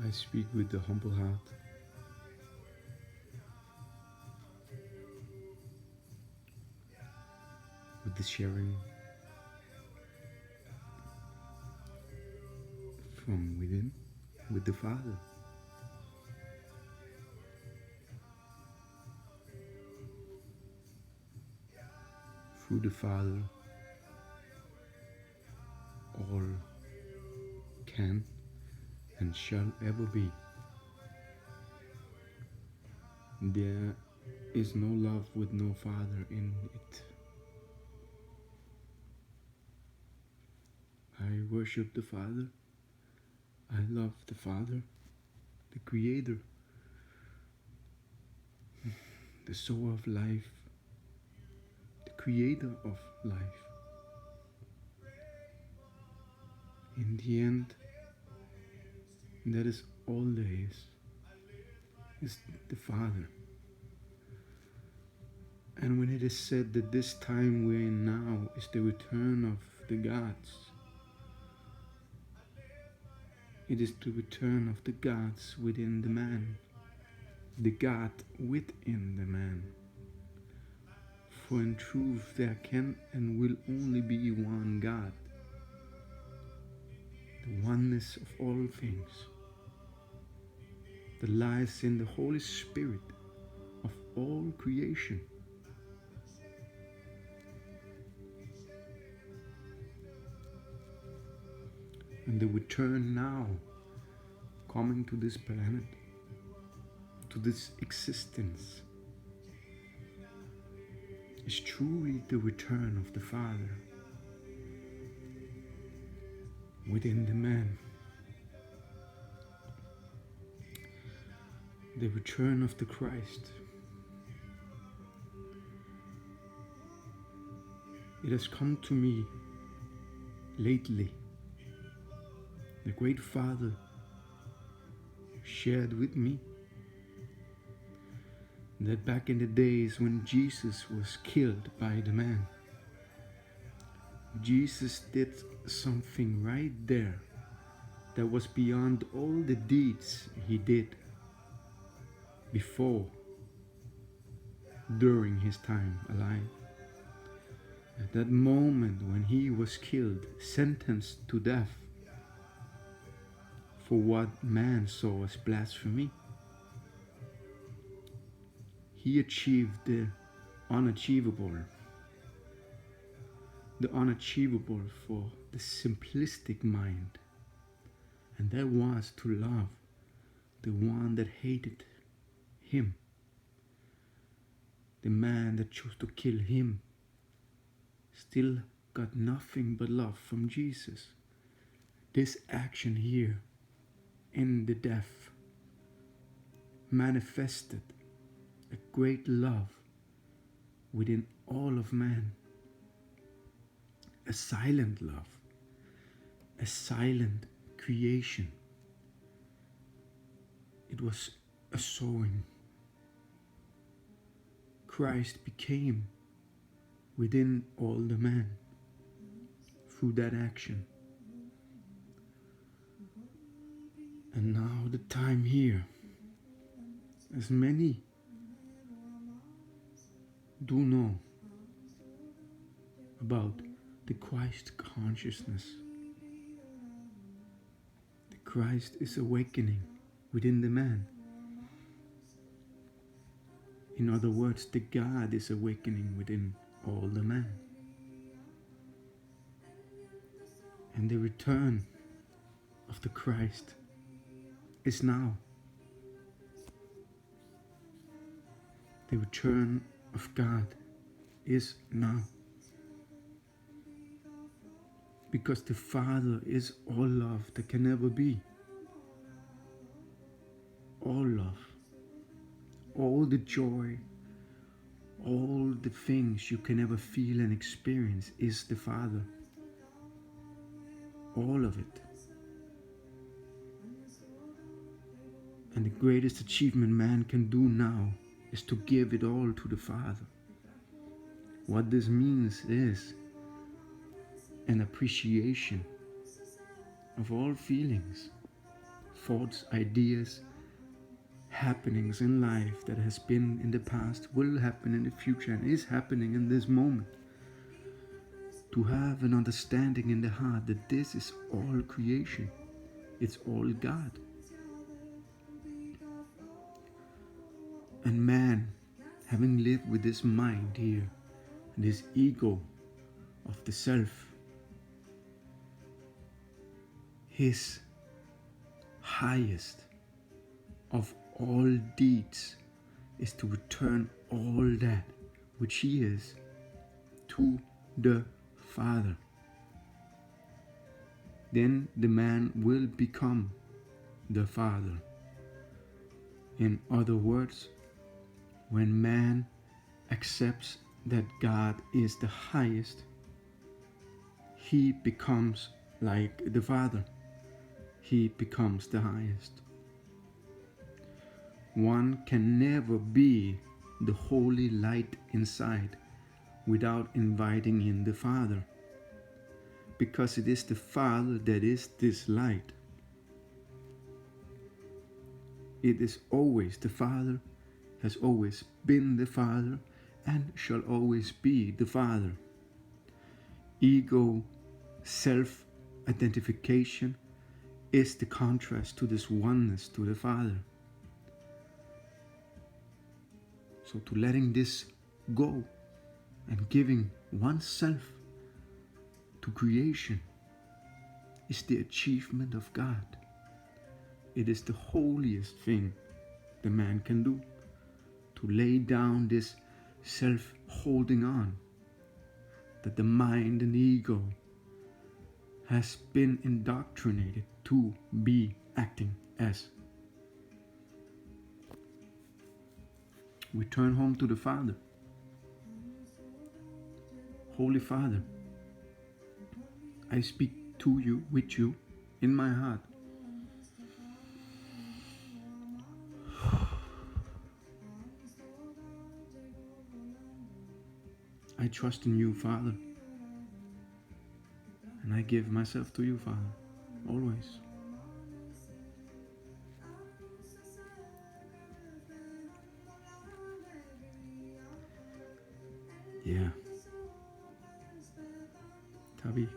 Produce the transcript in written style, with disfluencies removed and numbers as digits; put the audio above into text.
I speak with the humble heart. With the sharing from within with the Father. Through the Father, all can and shall ever be. There is no love with no Father in it. I worship the Father. I love the Father, the Creator, the soul of life, the Creator of life. In the end, that is all there is the Father. And when it is said that this time we're in now is the return of the gods, it is the return of the gods within the man, the God within the man. For in truth there can and will only be one God, the oneness of all things, that lies in the Holy Spirit of all creation. And the return now, coming to this planet, to this existence, is truly the return of the Father within the man. The return of the Christ. It has come to me lately. The great Father shared with me that back in the days when Jesus was killed by the man, Jesus did something right there that was beyond all the deeds he did before, during his time alive. At that moment when he was killed, sentenced to death for what man saw as blasphemy, he achieved the unachievable for the simplistic mind, and that was to love the one that hated him, the man that chose to kill him still got nothing but love from Jesus. This action here in the death manifested a great love within all of man, a silent love, a silent creation. It was a sowing. Christ became within all the man through that action. And now the time here, as many do know about the Christ consciousness. The Christ is awakening within the man. In other words, the God is awakening within all the man. And the return of the Christ is now. The return of God is now. Because the Father is all love that can ever be. All love. All the joy. All the things you can ever feel and experience is the Father. All of it. And the greatest achievement man can do now is to give it all to the Father. What this means is an appreciation of all feelings thoughts, ideas, happenings in life that has been in the past, will happen in the future, and is happening in this moment. To have an understanding in the heart that this is all creation. It's all God. And man, having lived with this mind here, and this ego of the self, his highest of all deeds is to return all that which he is to the Father. Then the man will become the Father. In other words, when man accepts that God is the highest, he becomes like the Father. He becomes the highest. One can never be the holy light inside without inviting in the Father, because it is the Father that is this light. It is always the Father, has always been the Father, and shall always be the Father. Ego, self-identification is the contrast to this oneness to the Father. So to letting this go and giving oneself to creation is the achievement of God. It is the holiest thing the man can do, to lay down this self-holding on that the mind and the ego has been indoctrinated to be acting as. We turn home to the Father. Holy Father, I speak to you, with you, in my heart. I trust in you, Father, and I give myself to you, Father, always. Yeah. Tabi.